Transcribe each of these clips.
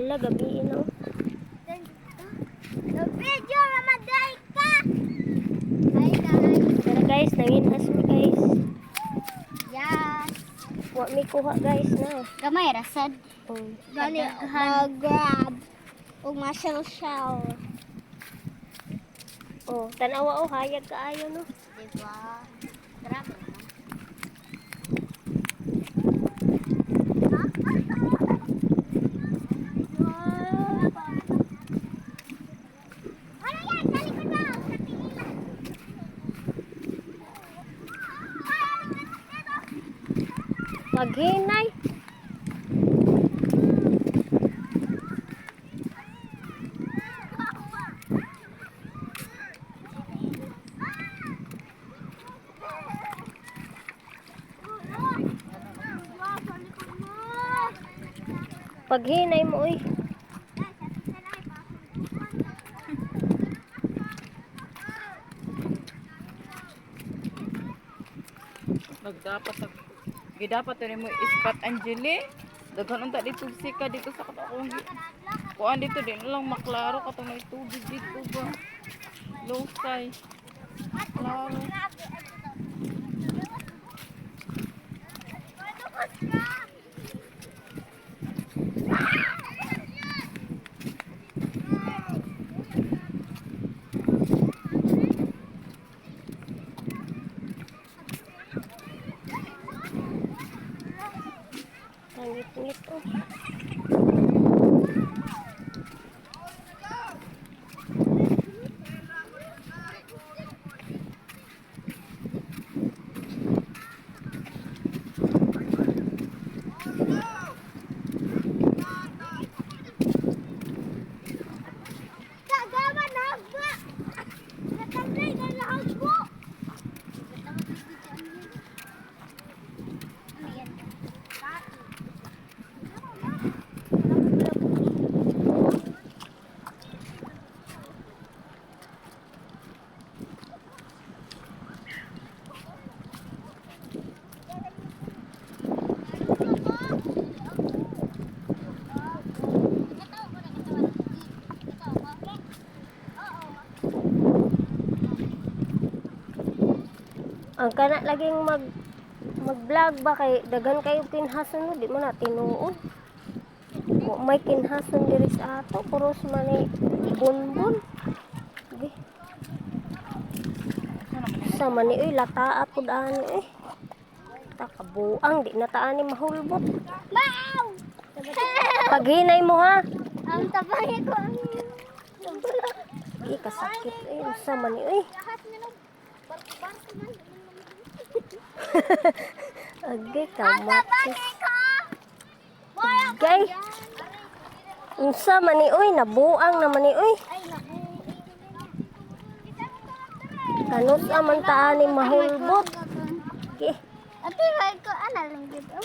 Ala, gabi no. The video mamaday ka. Hi guys. Tara guys, nanginhas mi guys. Yes. Wa mi kuha guys na. Gamay rasad. Oh. Gani mag-grab. Ug ma-shell. Oh, tanawa oh, hayag kaayo no. Diba? Grab naman. Maghinay. Paghinay mo oy. Dapat rin mo ispat Angeli. Daghan unta dito sika dito sa katakong. Kuan dito din lang maklaro katong may tubig dito ba. Low sky. Klaro. Ngit-ngit oh. Ang kana laging mag-vlog ba kay daghan kayo kinhason no, di mo na tinuod. Wa may kinhason diri sa ato, puros man ni bunbun. Di. Sa man ni oy lataa pud ani eh. Ta kabuang di na taani mahulbot. Wow! Paghinay mo ha. Ang tabay ko. Di kasakit eh sa man ni oy. Agay kamatis. Agay. Unsa man ni oy, nabuang naman ni oy. Kanus aman taani mahulbot. Okay. Ate, wag ko ana lang dito.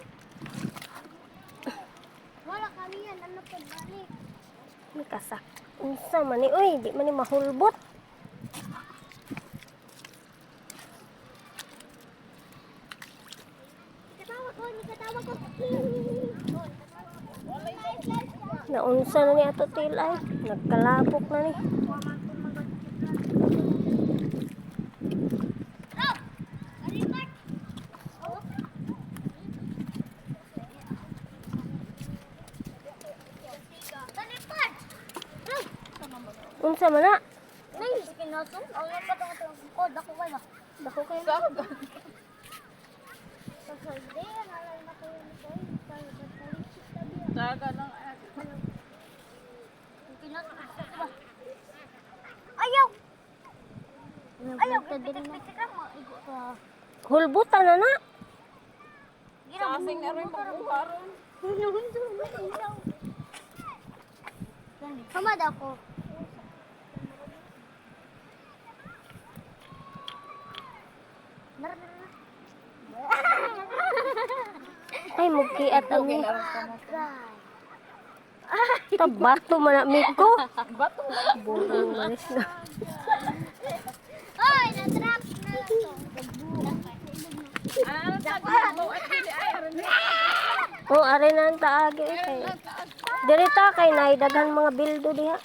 Wala kami yan, ano pa balik. Ni kasak. Unsa man ni oy, di man ni mahulbot. Katawa ko. Naunsa na ni ato tilay. Nagkalapok na ni. Unsa man na? Nay, kinason. Wala pa tong kod ako kay ba. Dako kay Sa Saturday, nalay na ko yun ko. daga lang. Ayaw! Ayaw! Pitik-pitik ka mo. hulbutan na na. Sasing na rin pagkuha ron. Kamad ako. Ay mugiat ani. Tabato man na miko. Bato. Bulong manis na. Oy, na-trap na to. Ano sa mo at hindi ay aron. Oh, are na ang taagi kay. Dirita kay nay daghan mga bildo diha.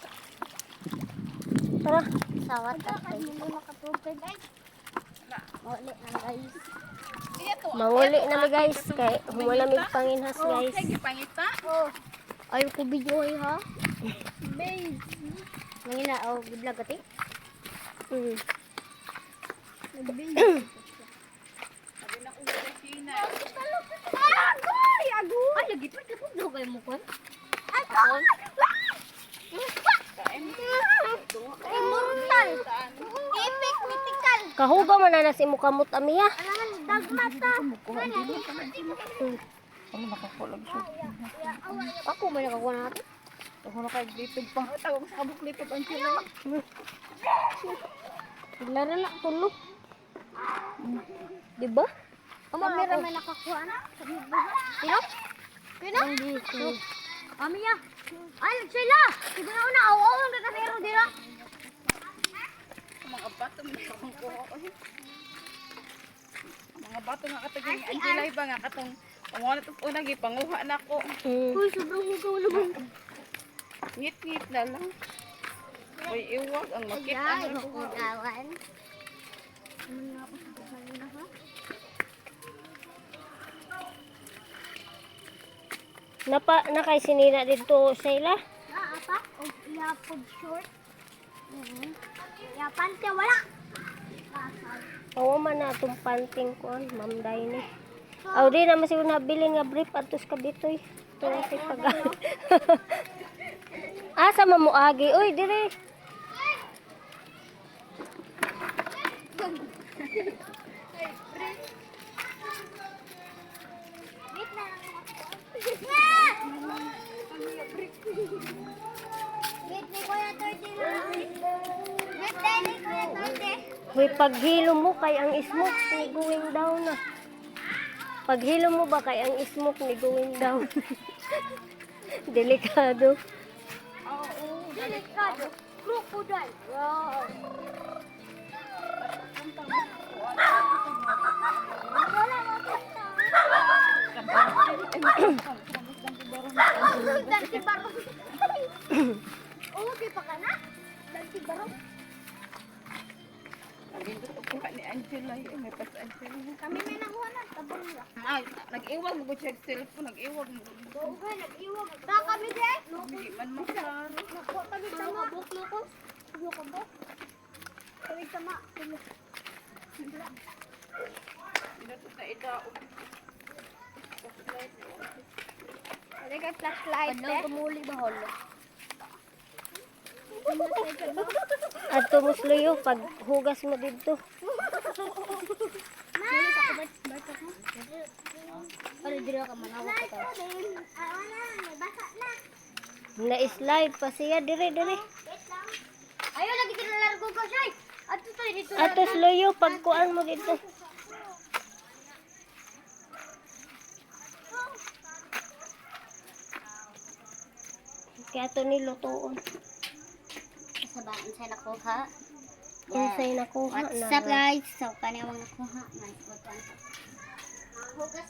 Tara. Sawat at kayo mo makatubig guys. Muli na guys. Manguli na mi guys kay humalamig panginhas guys. Sige, pangita. Oh. Ayaw ko video ay ha. Babe. Mangina vlog ati. Mm. Sabi na kung China. Agoy! Agoy! Ay, lagi pa vlog kayo mo kon. Ay, kon. Kain. Ay, mortal. Epic mythical. Kahuga man na si mukamot amiya. Alangan dagmata. Ano nakakulag siya? Ako may nakakuha natin. Ako nakaglitog pa. Tawag sa kabuklitog ang sila. Sila na tulog. Di ba? Kamera may nakakuha na. Sino? Sino? Amiya. Ay, sila. Sige na una. Awaw ang kakasero dira. Mga bato may nakakuha ko. Mga bato nga katagin ni Angela ba nga katong panguha ito unang ipanguha na ko. Mm. Uy, sobrang hugaw naman. Ngit-ngit na lang. Uy, iwag ang makit Ay, ang hugawan. Nakay sinina dito sila. Apa? O iyapod short. Yapan siya, wala. Oo man na itong panting ko, Ma'am Daini. Aw, di naman siguro nabili nga brief atos kabitoy. Ito na si pag Asa mamuagi? Uy, dire. Wait ni Kuya Torte na. Wait din ni Kuya Torte. Uy, paghilo mo kay ang smoke ni going down na. Paghilo mo ba kay ang smoke ni going down? Delikado. Delikado. Crocodile. Wow. Wala makita. Danti barong. Oh, di pa ka na? Danti barong. Nagindot ko pa ni Angela yun. May pas Angela. Kami may nakuha na. Tabong nila. Ay, nag-iwag mo ko check cellphone. Nag-iwag mo. Okay, nag-iwag. Na kami din. Hindi man maklaro. Nakuha kami sama. Buk lukos. Lukos buk. Kami sama. Pinatot na idaog. Kami kay flashlight. Ano tumuli ba holo? At tumusluyo pag hugas mo dito. Mali sa kubat mo. Ano dira ka manawag ka ta? May basa na. Na-slide pa siya dire. Ayaw lagi tinalargo ko siya. Ato to dito. At tusluyo pag kuan mo dito. Kaya ito nilutoon. Sabaan sa nakuha. Unsay nakuha What's na. up guys? So, kanya mga nakuha. Nice. Hugas